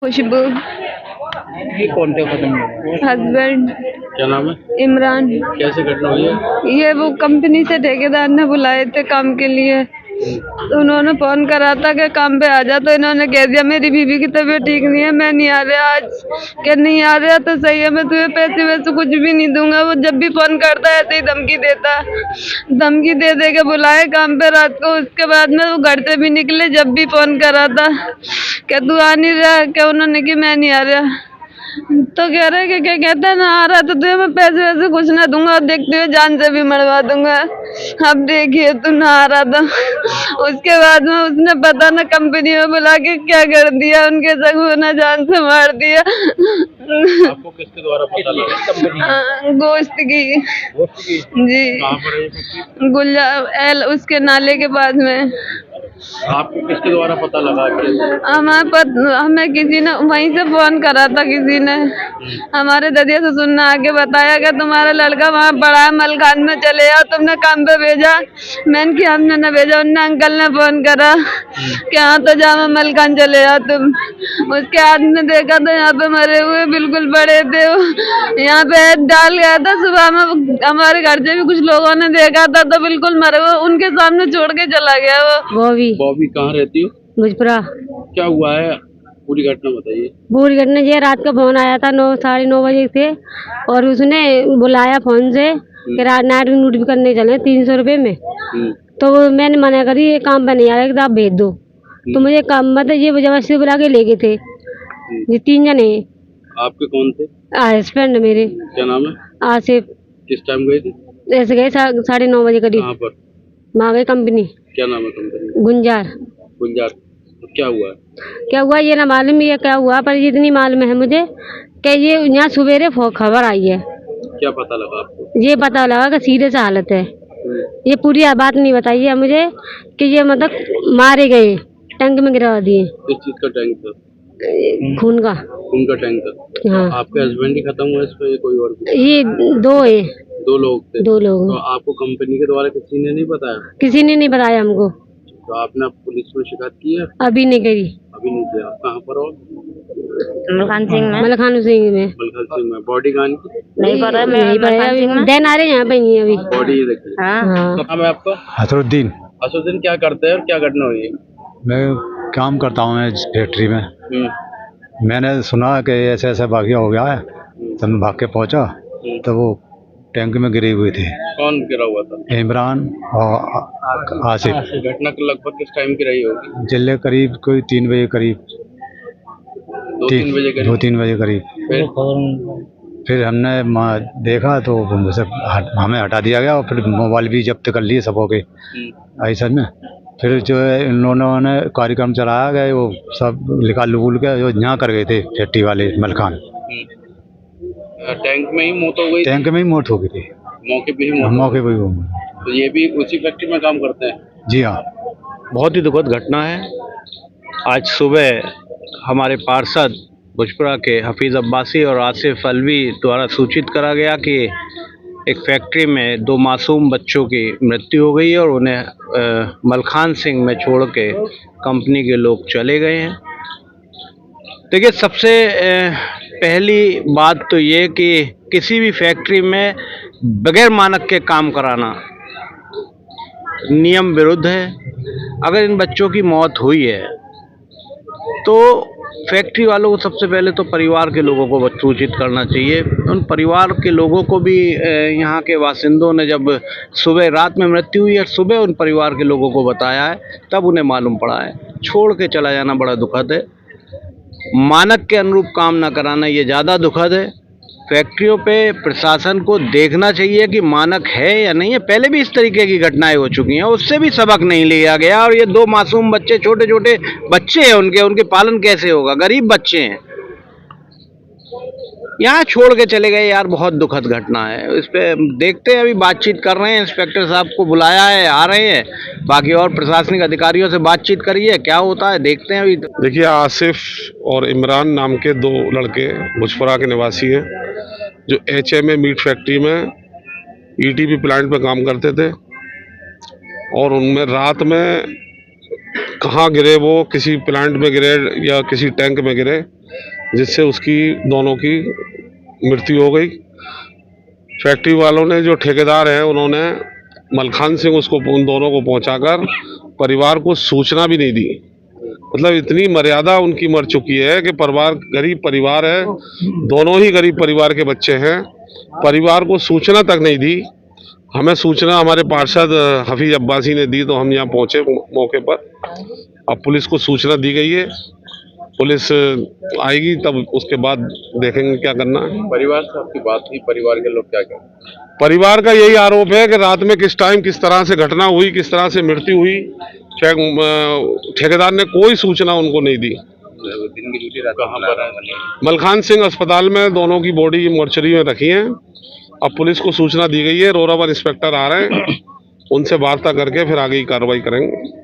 खुशबू। ये कौन थे खत्म हुआ? हस्बैंड। क्या नाम है? इमरान। कैसे घटना हुई है? ये वो कंपनी से ठेकेदार ने बुलाए थे काम के लिए, तो उन्होंने फोन करा था कि काम पे आ जा, तो इन्होंने कह दिया मेरी बीवी की तबीयत ठीक नहीं है, मैं नहीं आ रहा आज। क्या नहीं आ रहा तो सही है, मैं तुम्हें पैसे वैसे कुछ भी नहीं दूंगा। वो जब भी फोन करता है ऐसे ही धमकी देता, धमकी दे दे के बुलाए काम पे रात को। उसके बाद में वो घर से भी निकले, जब भी फोन करा था क्या तू आ नहीं रहा, क्या उन्होंने कि मैं नहीं आ रहा, तो कह रहे कि क्या कहता है ना आ रहा तो तुझे मैं पैसे वैसे कुछ ना दूंगा और देखते हुए जान से भी मरवा दूंगा। अब देखिए तू ना आ रहा था। उसके बाद में उसने पता ना कंपनी में बुला के क्या कर दिया, उनके संग ना जान से मार दिया। आपको किसके द्वारा पता लगा? गोश्त की। गोश्त की? जी। कहाँ पर है ये फैक्ट्री? गुल्ला एल उसके नाले के पास में। आपको किसके द्वारा पता लगा कि? हमें किसी ने वहीं से फोन करा था, किसी ने हमारे ददिया ससुर ने आके बताया कि तुम्हारा लड़का वहाँ पड़ा है मलखान में, चले आओ, तुमने काम पे भेजा। मैंने कि हमने न भेजा, उनने अंकल ने फोन करा कि हाँ तो जाओ मलखान चले आओ तुम। उसके आदमी ने देखा तो यहाँ पे मरे हुए बिल्कुल पड़े थे, यहाँ पे डाल गया था। सुबह में हमारे घर से भी कुछ लोगों ने देखा था तो बिल्कुल मरे हुए उनके सामने छोड़ के चला गया वो। बॉबी कहाँ रहती हो? भोजपुरा। क्या हुआ है, पूरी घटना बताइए। पूरी घटना ये रात का फोन आया था 9-9:30 बजे से, और उसने बुलाया फोन से कि रात नाइट ड्यूटी भी करने चले 300 रुपये में। तो मैंने मना करी, ये काम पे नहीं आ रहा, आप भेज दो। तो मुझे काम मतलब ये जबरदस्ती बुला के ले गए थे। ये 3 जने। आपके कौन थे? हस्बैंड मेरे। क्या नाम है? आसिफ। किस टाइम गए थे? ऐसे गए 9:30 बजे करीब। कहाँ पर? वहाँ गए कंपनी। क्या नाम है कंपनी? गुंजार। गुंजार। तो क्या हुआ है? क्या हुआ ये ना मालूम, ये क्या हुआ, पर इतनी मालूम है मुझे कि ये यहाँ सवेरे खबर आई है। क्या पता लगा आपको? ये पता लगा कि सीरियस हालत है। ये पूरी बात नहीं बताई है मुझे कि ये मतलब मारे गए, टैंक में गिरा दिए। किस चीज का टैंक था? खून का। खून का टैंक था? हाँ। आपके हस्बैंड ही खत्म हुआ इस पे, ये कोई और भी? ये 2 है। 2 लोग थे? 2 लोग। तो आपको कंपनी के द्वारा किसी ने नहीं बताया? किसी ने नहीं बताया हमको। तो आपने पुलिस में शिकायत की है? अभी नहीं करी। अभी नहीं किया। आप कहाँ पर हो? मलखान सिंह में। मलखान सिंह में। मलखान सिंह में। बॉडी कहाँ की? नहीं पता, नहीं पता अभी। देन आ रहे यहाँ पे नहीं अभी। बॉडी ये देखिए। हाँ। तो नाम है आपका? असरुद्दीन। असरुद्दीन, क्या करते हैं और क्या घटना हुई है? मैं काम करता हूँ मैं फैक्ट्री में। मैंने सुना कि ऐसा ऐसा वाक़या हो गया है, तो मैं भाग के पहुँचा तो वो टैंक में गिरे हुए थे। कौन गिरा हुआ था? इमरान और आसिफ। घटना लगभग किस टाइम की रही होगी? जिले करीब कोई 3 बजे करीब। 2-3 बजे करीब? 2-3 बजे करीब। फिर हमने देखा तो हमें हटा दिया गया, और फिर मोबाइल भी जब्त कर लिए सबों के ऐसा में। फिर जो है इन लोगों ने कार्यक्रम चलाया गया, वो सब निकाल उल के जो यहाँ कर गए थे फैक्ट्री वाले मलखान। टैंक में ही मौत हो गई? टैंक में ही मौत हो गई थी। मौके पे ही मौके पे ही। तो ये भी उसी फैक्ट्री में काम करते हैं? जी हाँ। बहुत ही दुखद घटना है। आज सुबह हमारे पार्षद भोजपुरा के हफीज़ अब्बासी और आसिफ अलवी द्वारा सूचित करा गया कि एक फैक्ट्री में 2 मासूम बच्चों की मृत्यु हो गई है और उन्हें मलखान सिंह में छोड़ के कंपनी के लोग चले गए हैं। देखिए, सबसे पहली बात तो ये कि किसी भी फैक्ट्री में बगैर मानक के काम कराना नियम विरुद्ध है। अगर इन बच्चों की मौत हुई है तो फैक्ट्री वालों को सबसे पहले तो परिवार के लोगों को सूचित करना चाहिए। उन परिवार के लोगों को भी यहाँ के बासिंदों ने जब सुबह रात में मृत्यु हुई है, सुबह उन परिवार के लोगों को बताया है, तब उन्हें मालूम पड़ा है। छोड़ के चला जाना बड़ा दुखद है। मानक के अनुरूप काम ना कराना ये ज़्यादा दुखद है। फैक्ट्रियों पे प्रशासन को देखना चाहिए कि मानक है या नहीं है। पहले भी इस तरीके की घटनाएं हो चुकी हैं, उससे भी सबक नहीं लिया गया। और ये 2 मासूम बच्चे, छोटे छोटे बच्चे हैं, उनके पालन कैसे होगा? गरीब बच्चे हैं, यहाँ छोड़ के चले गए यार। बहुत दुखद घटना है। इस पे देखते हैं, अभी बातचीत कर रहे हैं, इंस्पेक्टर साहब को बुलाया है, आ रहे हैं, बाकी और प्रशासनिक अधिकारियों से बातचीत करिए, क्या होता है देखते हैं अभी। देखिए, आसिफ और इमरान नाम के 2 लड़के भोजपुरा के निवासी हैं, जो HMA मीट फैक्ट्री में ETP प्लांट पर काम करते थे। और उनमें रात में कहाँ गिरे, वो किसी प्लांट में गिरे या किसी टैंक में गिरे, जिससे उसकी दोनों की मृत्यु हो गई। फैक्ट्री वालों ने, जो ठेकेदार हैं, उन्होंने मलखान सिंह उसको, उन दोनों को पहुंचाकर परिवार को सूचना भी नहीं दी। मतलब इतनी मर्यादा उनकी मर चुकी है कि परिवार, गरीब परिवार है, दोनों ही गरीब परिवार के बच्चे हैं, परिवार को सूचना तक नहीं दी। हमें सूचना हमारे पार्षद हफीज अब्बासी ने दी, तो हम यहाँ पहुंचे मौके पर। अब पुलिस को सूचना दी गई है, पुलिस आएगी तब उसके बाद देखेंगे क्या करना है। परिवार से आपकी बात हुई, परिवार के लोग क्या कहें? परिवार का यही आरोप है कि रात में किस टाइम किस तरह से घटना हुई, किस तरह से मृत्यु हुई, ठेकेदार ने कोई सूचना उनको नहीं दी। दिन की ड्यूटी कहाँ पर है? मलखान सिंह अस्पताल में दोनों की बॉडी मोर्चरी में रखी है। अब पुलिस को सूचना दी गई है, रोरावर इंस्पेक्टर आ रहे हैं, उनसे वार्ता करके फिर आगे की कार्रवाई करेंगे।